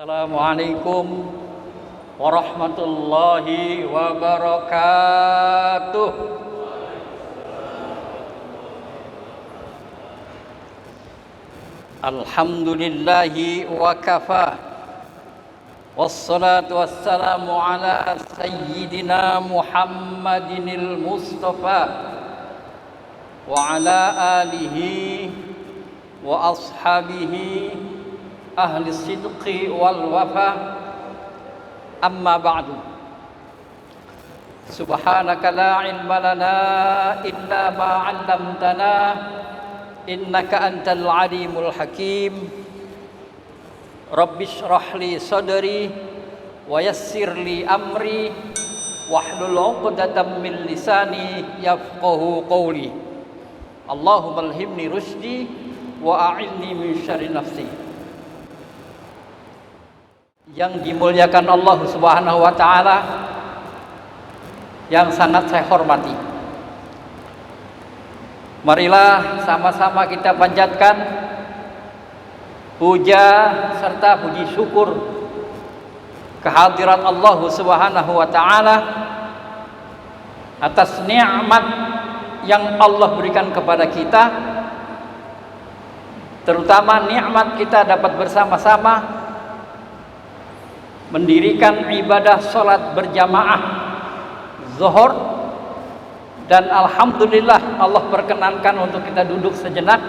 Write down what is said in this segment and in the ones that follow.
Assalamualaikum warahmatullahi wabarakatuh. Alhamdulillahi wa kafa. Wassalatu wassalamu ala sayyidina Muhammadinil Mustafa wa ala alihi wa ashabihi ahli sidqi wal wafa. Amma ba'du. Subhanaka la ilma lana illa ma 'allamtana innaka antal alimul hakim. Rabbi shrah li sadri wa yassir li amri wahlul 'uqdatam min lisani yafqahu qawli. Allahumma alhimni rusdi wa a'inni min syarri nafsi. Yang dimuliakan Allah Subhanahu wa taala, yang sangat saya hormati, marilah sama-sama kita panjatkan puja serta puji syukur kehadirat Allah Subhanahu wa taala atas nikmat yang Allah berikan kepada kita, terutama nikmat kita dapat bersama-sama mendirikan ibadah sholat berjamaah zuhur, dan alhamdulillah Allah perkenankan untuk kita duduk sejenak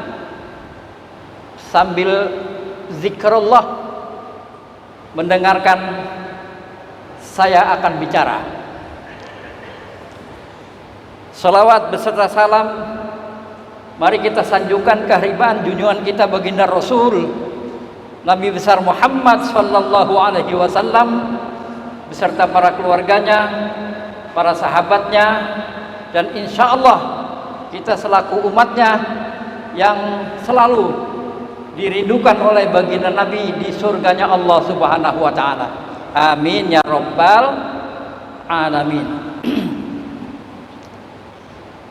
sambil zikrullah mendengarkan saya akan bicara. Salawat beserta salam mari kita sanjungkan kehariban junjungan kita baginda Rasul Nabi besar Muhammad sallallahu alaihi wasallam beserta para keluarganya, para sahabatnya, dan insya Allah kita selaku umatnya yang selalu dirindukan oleh baginda Nabi di surganya Allah Subhanahu wa taala. Amin ya rabbal alamin.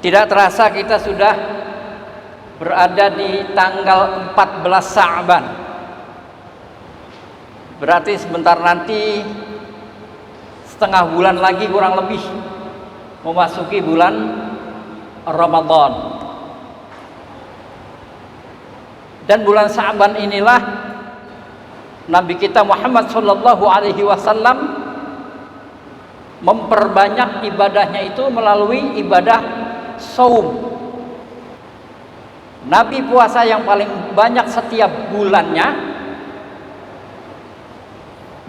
Tidak terasa kita sudah berada di tanggal 14 Sa'ban. Berarti sebentar nanti setengah bulan lagi kurang lebih memasuki bulan Ramadan. Dan bulan Sa'ban inilah Nabi kita Muhammad sallallahu alaihi wasallam memperbanyak ibadahnya itu melalui ibadah saum. Nabi puasa yang paling banyak setiap bulannya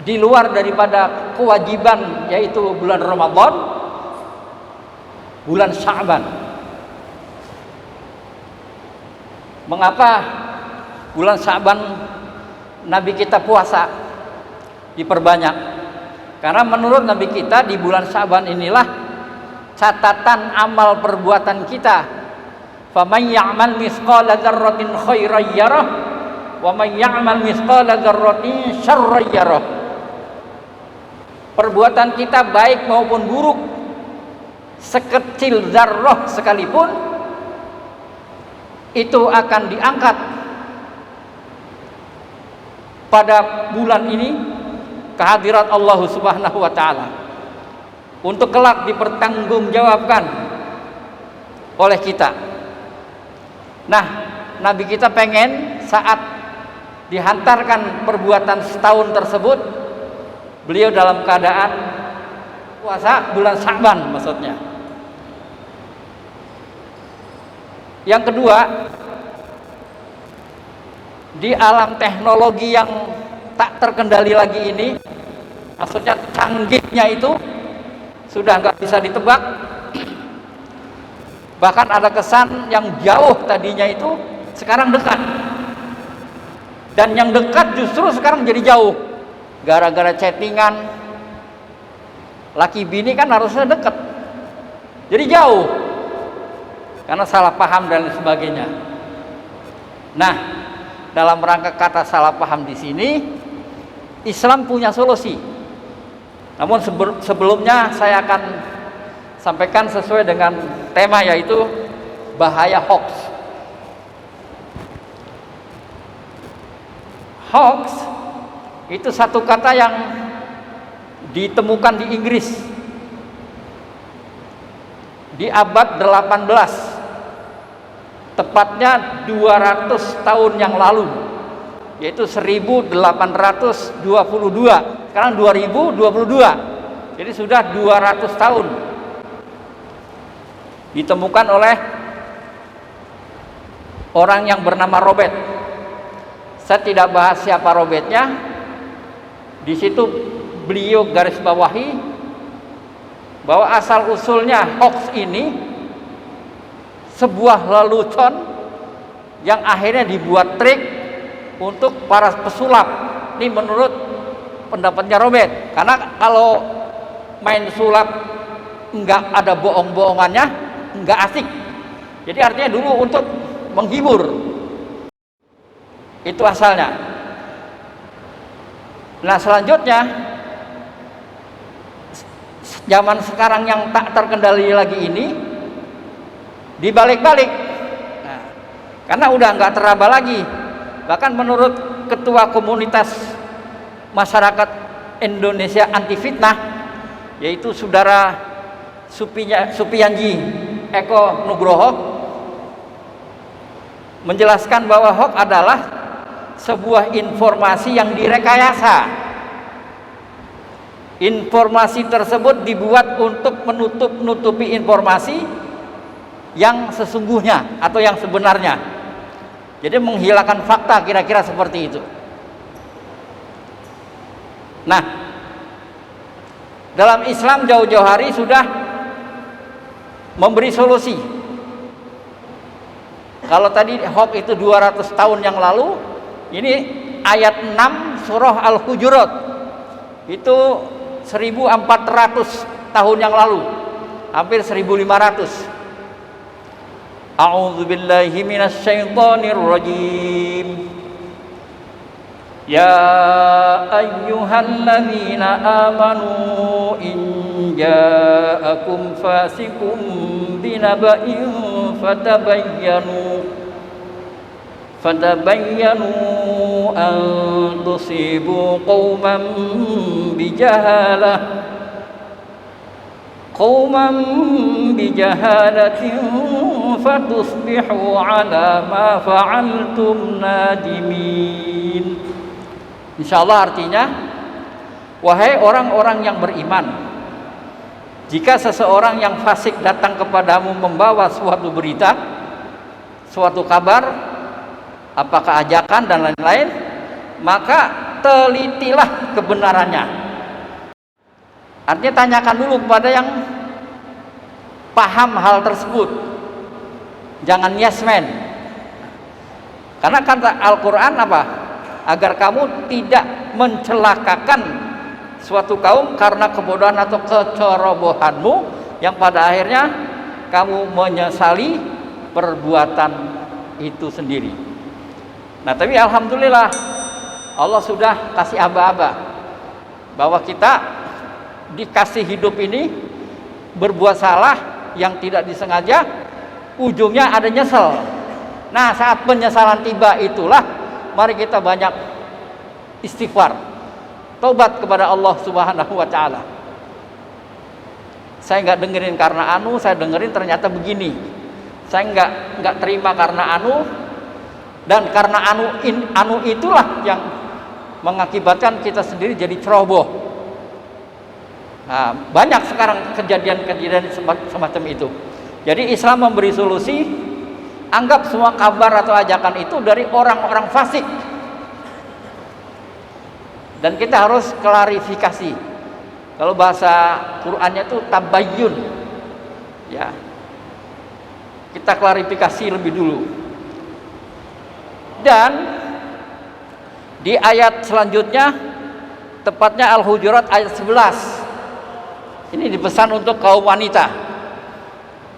di luar daripada kewajiban, yaitu bulan Ramadan, bulan Sya'ban. Mengapa bulan Sya'ban Nabi kita puasa diperbanyak? Karena menurut Nabi kita di bulan Sya'ban inilah catatan amal perbuatan kita. Faman ya'mal mithqala dzarratin khairan yarah wa man ya'mal mithqala dzarratin syarran yarah. Perbuatan kita baik maupun buruk, sekecil zarrah sekalipun, itu akan diangkat pada bulan ini kehadirat Allah Subhanahu wa taala untuk kelak dipertanggungjawabkan oleh kita. Nah, Nabi kita pengen saat dihantarkan perbuatan setahun tersebut, beliau dalam keadaan puasa bulan Sya'ban maksudnya. Yang kedua, di alam teknologi yang tak terkendali lagi ini, maksudnya canggihnya itu sudah nggak bisa ditebak. Bahkan ada kesan yang jauh tadinya itu sekarang dekat, dan yang dekat justru sekarang jadi jauh. Gara-gara chattingan, laki bini kan harusnya deket, jadi jauh karena salah paham dan sebagainya. Nah, dalam rangka kata salah paham di sini, Islam punya solusi. Namun sebelumnya saya akan sampaikan sesuai dengan tema, yaitu bahaya hoax. Hoax Itu satu kata yang ditemukan di Inggris di abad 18, tepatnya 200 tahun yang lalu, yaitu 1822. Sekarang 2022, jadi sudah 200 tahun. Ditemukan oleh orang yang bernama Robert. Saya tidak bahas siapa Robertnya. Di situ beliau garis bawahi bahwa asal usulnya hoax ini sebuah lelucon yang akhirnya dibuat trik untuk para pesulap. Ini menurut pendapatnya Robert. Karena kalau main sulap nggak ada bohong-bohongannya, nggak asik. Jadi artinya dulu untuk menghibur. Itu asalnya. Nah, selanjutnya zaman sekarang yang tak terkendali lagi ini dibalik-balik. Nah, karena udah nggak teraba lagi. Bahkan menurut Ketua Komunitas Masyarakat Indonesia Anti Fitnah, yaitu Saudara Supiyanji Eko Nugroho, menjelaskan bahwa hoax adalah sebuah informasi yang direkayasa. Informasi tersebut dibuat untuk menutup-nutupi informasi yang sesungguhnya atau yang sebenarnya. Jadi menghilangkan fakta, kira-kira seperti itu. Nah, dalam Islam jauh-jauh hari sudah memberi solusi. Kalau tadi hoax itu 200 tahun yang lalu, ini ayat 6 surah Al-Hujurat itu 1400 tahun yang lalu, hampir 1500. A'udzu billahi minasy syaithanir rajim. Ya ayyuhalladzina amanu in ja'akum fasiqun binaba'in fatabayyanu an tusibu qauman bijahalatin fatusbihu ala ma fa'altum nadimin. Insyaallah artinya, wahai orang-orang yang beriman, jika seseorang yang fasik datang kepadamu membawa suatu berita, suatu kabar, apakah ajakan dan lain-lain, maka telitilah kebenarannya. Artinya tanyakan dulu kepada yang paham hal tersebut. Jangan yes man. Karena kata Al-Quran apa? Agar kamu tidak mencelakakan suatu kaum karena kebodohan atau kecerobohanmu, yang pada akhirnya kamu menyesali perbuatan itu sendiri. Nah, tapi alhamdulillah Allah sudah kasih aba-aba bahwa kita dikasih hidup ini berbuat salah yang tidak disengaja, ujungnya ada nyesel. Nah, saat penyesalan tiba itulah mari kita banyak istighfar, taubat kepada Allah Subhanahu wa taala. Saya nggak dengerin karena anu, saya dengerin ternyata begini. Saya nggak terima karena anu, dan karena anu itulah yang mengakibatkan kita sendiri jadi ceroboh. Nah, banyak sekarang kejadian-kejadian semacam itu. Jadi Islam memberi solusi, anggap semua kabar atau ajakan itu dari orang-orang fasik. Dan kita harus klarifikasi. Kalau bahasa Qur'annya itu tabayyun. Ya. Kita klarifikasi lebih dulu. Dan di ayat selanjutnya, tepatnya Al-Hujurat ayat 11. Ini dipesan untuk kaum wanita.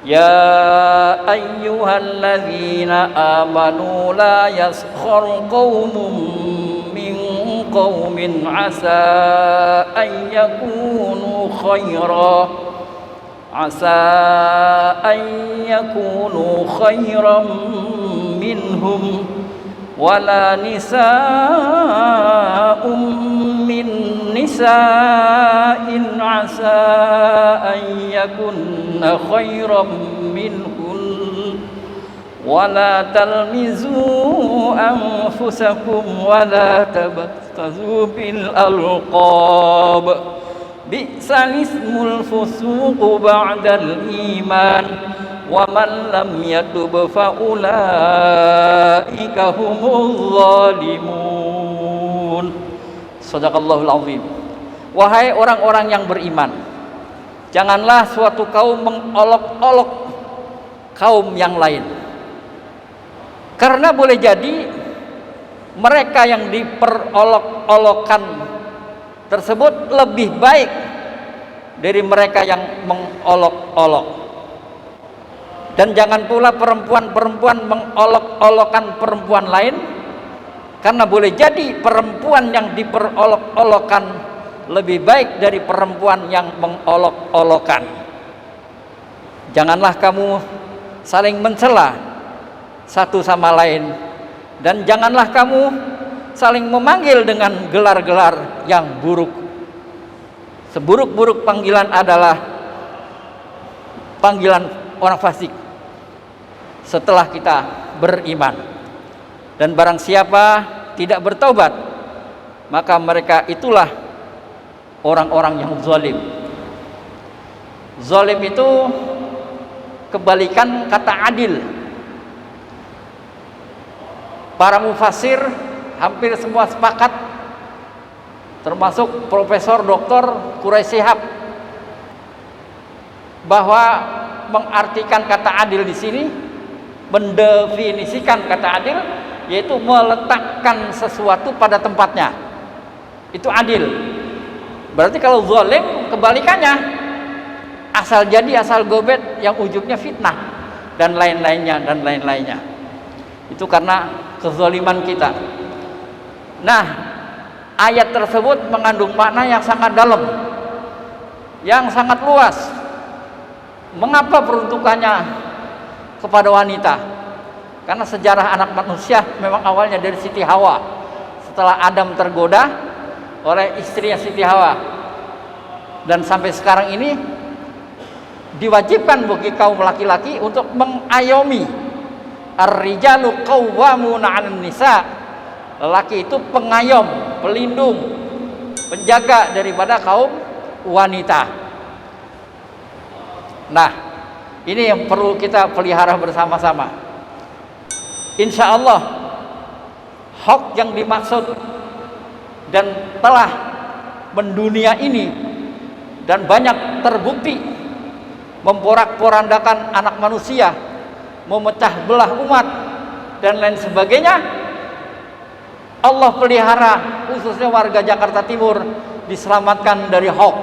Ya ayyuhalladzina amanu la yaskhar qaumun min qaumin asa an yakunu khairan minhum wala nisa'un min nisa'in asa an yakunna khairam minhun wala talmizu anfusakum wala tabtazu bil alqab bi'sal ismul fusuqu ba'dal iman wa man lam yatub fa ulaika humuz zalimun. Shadaqallahul azim. Wahai orang-orang yang beriman, janganlah suatu kaum mengolok-olok kaum yang lain, karena boleh jadi mereka yang diperolok-olokan tersebut lebih baik dari mereka yang mengolok-olok. Dan jangan pula perempuan-perempuan mengolok-olokan perempuan lain, karena boleh jadi perempuan yang diperolok-olokan lebih baik dari perempuan yang mengolok-olokan. Janganlah kamu saling mencela satu sama lain, dan janganlah kamu saling memanggil dengan gelar-gelar yang buruk. Seburuk-buruk panggilan adalah panggilan orang fasik setelah kita beriman. Dan barang siapa tidak bertaubat, maka mereka itulah orang-orang yang zalim. Zalim itu kebalikan kata adil. Para mufassir hampir semua sepakat, termasuk Profesor Dr. Quraish Shihab, bahwa mengartikan kata adil di sini, mendefinisikan kata adil, yaitu meletakkan sesuatu pada tempatnya. Itu adil. Berarti kalau zalim kebalikannya, asal jadi asal gobet yang ujungnya fitnah dan lain-lainnya. Itu karena kezaliman kita. Nah, ayat tersebut mengandung makna yang sangat dalam, yang sangat luas. Mengapa peruntukannya kepada wanita? Karena sejarah anak manusia memang awalnya dari Siti Hawa. Setelah Adam tergoda oleh istrinya Siti Hawa, dan sampai sekarang ini diwajibkan bagi kaum laki-laki untuk mengayomi. Ar-rijalu qawwamuna 'alan nisa. Lelaki itu pengayom, pelindung, penjaga daripada kaum wanita. Nah, ini yang perlu kita pelihara bersama-sama. Insya Allah, hak yang dimaksud dan telah mendunia ini dan banyak terbukti memporak-porandakan anak manusia, memecah belah umat dan lain sebagainya, Allah pelihara khususnya warga Jakarta Timur diselamatkan dari hoax.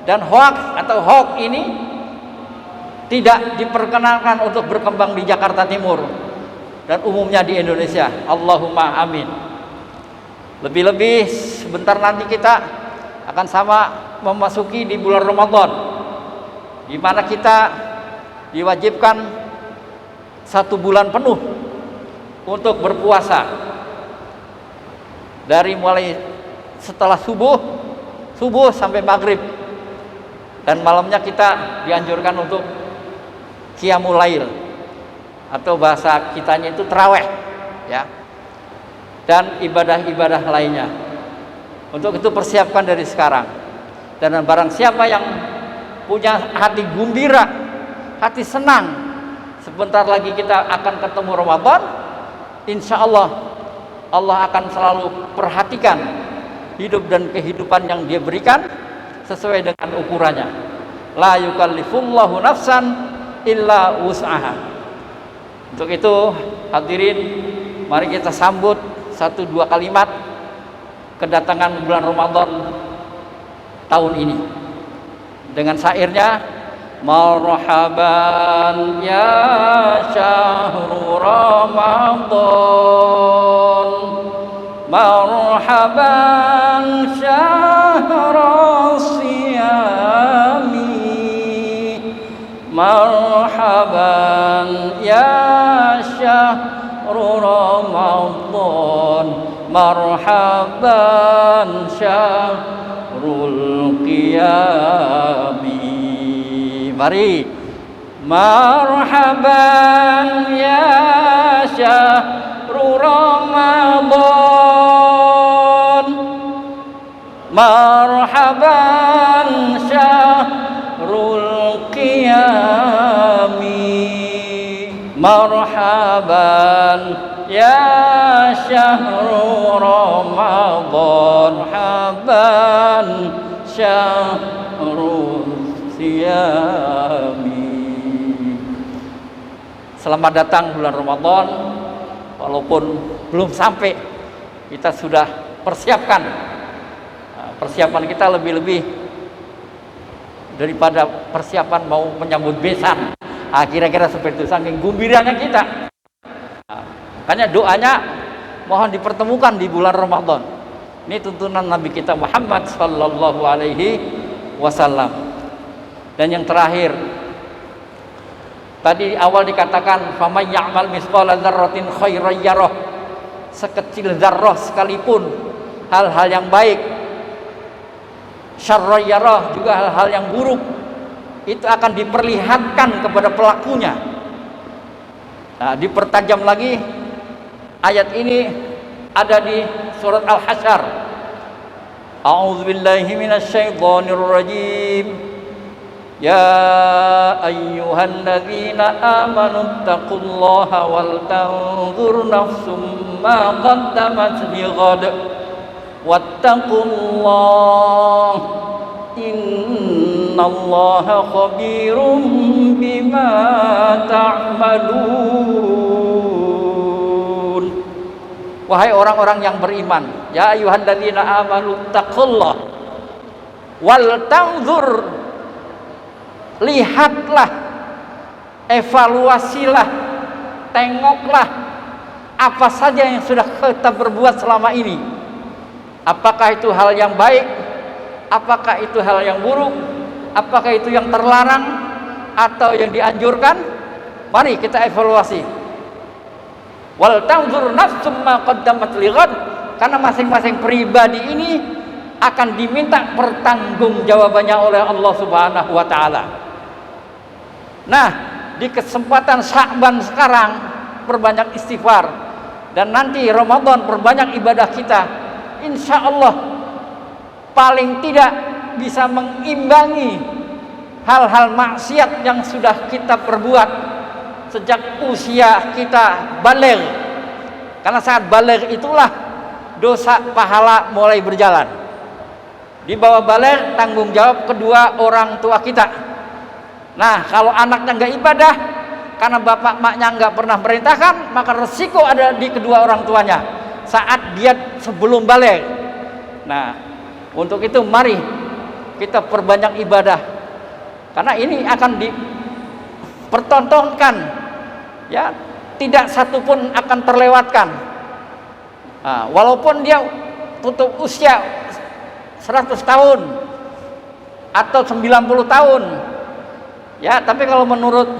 Dan hoax atau hoax ini tidak diperkenankan untuk berkembang di Jakarta Timur dan umumnya di Indonesia. Allahumma amin. Lebih-lebih sebentar nanti kita akan sama memasuki di bulan Ramadan, di mana kita diwajibkan 1 bulan penuh untuk berpuasa, dari mulai setelah subuh sampai maghrib, dan malamnya kita dianjurkan untuk qiyamul lail, atau bahasa kitanya itu tarawih, ya, dan ibadah-ibadah lainnya. Untuk itu persiapkan dari sekarang. Dan barang siapa yang punya hati gembira, hati senang, sebentar lagi kita akan ketemu Ramadan, insya Allah Allah akan selalu perhatikan hidup dan kehidupan yang Dia berikan sesuai dengan ukurannya. La yukallifullahu nafsan illa wus'aha. Untuk itu hadirin, mari kita sambut 1-2 kalimat kedatangan bulan Ramadan tahun ini dengan syairnya, marhaban ya syahru Ramadan, marhaban syahra siyami, marhaban ya syahra Ramadan, marhaban syahrul qiyami. Mari, marhaban ya syahrul Ramadan, marhaban syahrul qiyami, marhaban ya syahrul Ramadan, marhaban syahrul qiyami. Selamat datang bulan Ramadan. Walaupun belum sampai, kita sudah persiapkan. Persiapan kita lebih-lebih daripada persiapan mau menyambut besan. Kira-kira seperti itu, saking gembiranya kita. Makanya doanya mohon dipertemukan di bulan Ramadan. Ini tuntunan Nabi kita Muhammad sallallahu alaihi wasallam. Dan yang terakhir, tadi awal dikatakan faman ya'mal mithqala dzarratin khairan yarah. Sekecil zarrah sekalipun hal-hal yang baik, syarran yarah, juga hal-hal yang buruk, itu akan diperlihatkan kepada pelakunya. Nah, dipertajam lagi ayat ini ada di surat Al-Hasyr. A'udzubillahi minasyaitonir rajim. Ya ayyuhalladzina amanu taqullaha wal tanzur nafsum ma qaddamat lighad wattaqullaha innallaha khabirum bima ta'malun. Wahai orang-orang yang beriman, ya ayyuhalladzina amanu taqullaha wal tanzur, lihatlah, evaluasilah, tengoklah apa saja yang sudah kita berbuat selama ini. Apakah itu hal yang baik, apakah itu hal yang buruk, apakah itu yang terlarang atau yang dianjurkan. Mari kita evaluasi. Wal tanzur nafsum ma qaddamat lighad, karena masing-masing pribadi ini akan diminta pertanggungjawabannya oleh Allah Subhanahu wa taala. Nah, di kesempatan Sya'ban sekarang perbanyak istighfar, dan nanti Ramadan perbanyak ibadah kita. Insya Allah paling tidak bisa mengimbangi hal-hal maksiat yang sudah kita perbuat sejak usia kita baligh. Karena saat baligh itulah dosa pahala mulai berjalan. Di bawah baligh tanggung jawab kedua orang tua kita. Nah, kalau anaknya nggak ibadah karena bapak maknya nggak pernah perintahkan, maka resiko ada di kedua orang tuanya saat dia sebelum baligh. Nah, untuk itu mari kita perbanyak ibadah, karena ini akan dipertontonkan, ya, tidak satu pun akan terlewatkan. Nah, walaupun dia tutup usia 100 tahun atau 90 tahun, ya, tapi kalau menurut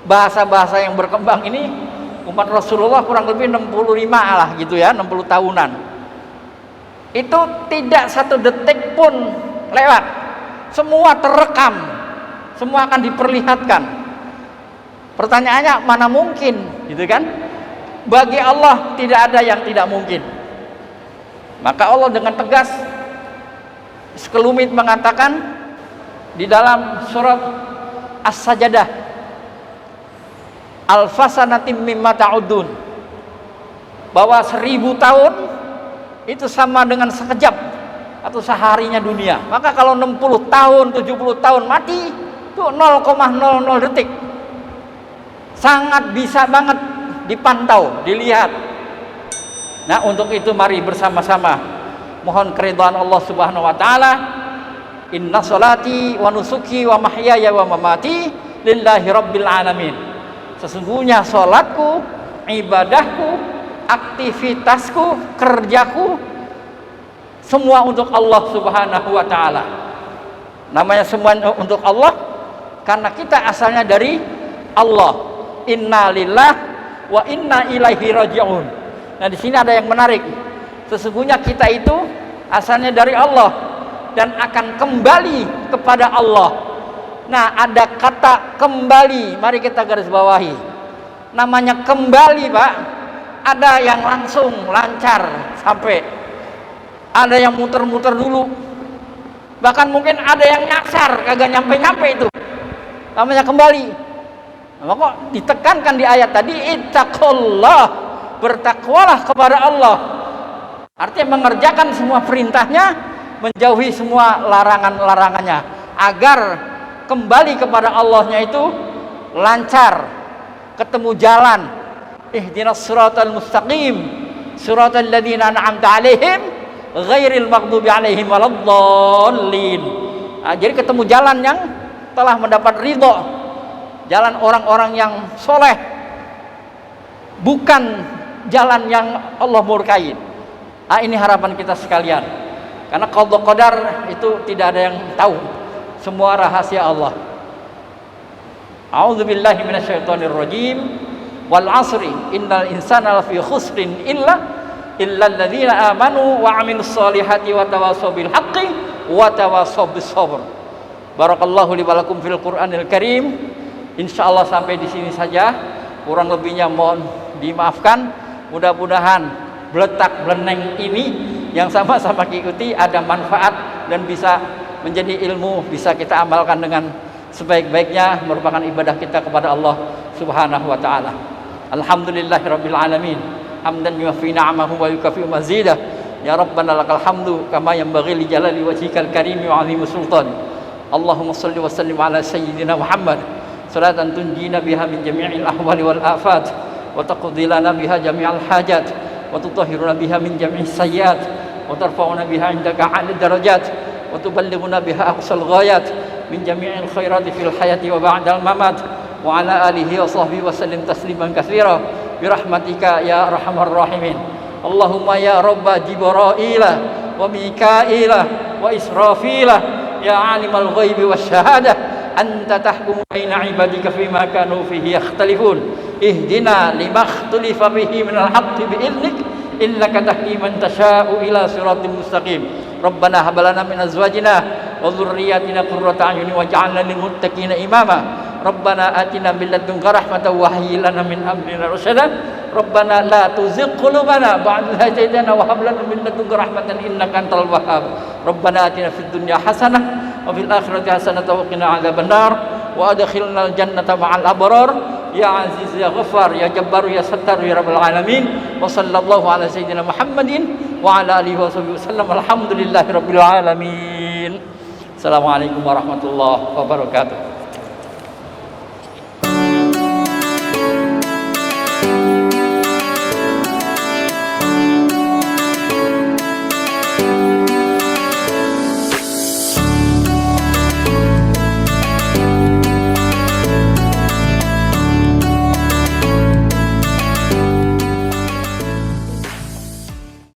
bahasa-bahasa yang berkembang ini, umat Rasulullah kurang lebih 65 lah gitu ya, 60 tahunan. Itu tidak satu detik pun lewat. Semua terekam, semua akan diperlihatkan. Pertanyaannya, mana mungkin, gitu kan? Bagi Allah tidak ada yang tidak mungkin. Maka Allah dengan tegas sekelumit mengatakan di dalam surat As-Sajdah, Al-fasanatim mimma ta'udun, bahwa 1000 tahun itu sama dengan sekejap atau seharinya dunia. Maka kalau 60 tahun, 70 tahun mati, itu 0,00 detik. Sangat bisa banget dipantau, dilihat. Nah, untuk itu mari bersama-sama mohon keridhaan Allah Subhanahu wa taala. Inna sholati wa nusuki wa mahyaya wa mamati lillahi rabbil alamin. Sesungguhnya sholatku, ibadahku, aktivitasku, kerjaku, semua untuk Allah Subhanahu wa taala. Namanya semua untuk Allah karena kita asalnya dari Allah. Inna lillah wa inna ilaihi raji'un. Nah, di sini ada yang menarik. Sesungguhnya kita itu asalnya dari Allah dan akan kembali kepada Allah. Nah, ada kata kembali, mari kita garis bawahi. Namanya kembali, Pak. Ada yang langsung lancar sampai, ada yang muter-muter dulu, bahkan mungkin ada yang nyasar kagak nyampe-nyampe. Itu namanya kembali. Nah, kok ditekankan di ayat tadi, ittaqullah, bertakwalah kepada Allah. Artinya mengerjakan semua perintahnya, menjauhi semua larangan-larangannya, agar kembali kepada Allahnya itu lancar, ketemu jalan. Ihdinas siratal mustaqim, siratal ladzina an'amta 'alaihim ghairil maghdubi 'alaihim waladdallin. Nah, jadi ketemu jalan yang telah mendapat ridho, jalan orang-orang yang soleh, bukan jalan yang Allah murkai. Nah, ini harapan kita sekalian, karena qada qadar itu tidak ada yang tahu, semua rahasia Allah. A'udzubillahi minasyaitonir rajim. Wal asri innal insana lafi khusrin illa alladzina amanu wa 'amilus solihati wa tawassaw bil haqqi wa tawassaw bis sabr. Barakallahu li wa lakum fil Qur'anil Karim. Insyaallah sampai di sini saja. Kurang lebihnya mohon dimaafkan. Mudah-mudahan beletak beleneng ini yang sama-sama ikuti ada manfaat dan bisa menjadi ilmu, bisa kita amalkan dengan sebaik-baiknya, merupakan ibadah kita kepada Allah Subhanahu wa taala. Alhamdulillahirabbil alamin. Hamdan yuwaffi ni'amahu wa yukafi mazidah. Ya Rabbana lakal hamdu kama yanbaghi li jalali wajhikal karim wa 'azimi sultan. Allahumma shalli wa sallim ala sayyidina Muhammad salatan tunjina biha min jami'il ahwali wal afat wa taqdi lana biha jami'al hajat wa tutahhiruna biha min jami'is sayyiat wa tarfa'una biha 'indaka 'alal darajat wa tuballighuna biha aqsal ghayat min jami'il khairati fil hayati wa ba'dal mamat wa ala alihi wa sahbihi wa sallim tasliman katsira bi rahmatika ya arhamar rahimin. Allahumma ya rabba Jibrila wa Mikaila wa Israfila ya alimal ghaibi wasyahadah anta tahkumu baina ibadika fima kanu fihi yakhtalifun ihdina lima ikhtalafa fihi minal haqqi bi idnik innaka tahdi man tasha'u ila siratal mustaqim. Rabbana hab lana min azwajina wa dhurriyyatina qurrata a'yunin waj'alna lil muttaqina imama. Rabbana atina min ladunka rahmatan wa hayyi lana min amrina rasyada. Rabbana la tuzigh qulubana ba'da idh hadaytana wa hab lana min ladunka rahmatan innaka antal wahhab. Rabbana atina fid dunya hasanah wa fil akhirati hasanah wa qina adzabannar wa adkhilnal jannata ma'al abrar ya aziz ya ghaffar ya jabbar ya sattar ya rabbal alamin. Wa sallallahu ala sayyidina Muhammadin wa ala alihi wa sahbihi wasallam. Alhamdulillahi rabbil alamin. Assalamualaikum warahmatullahi wabarakatuh.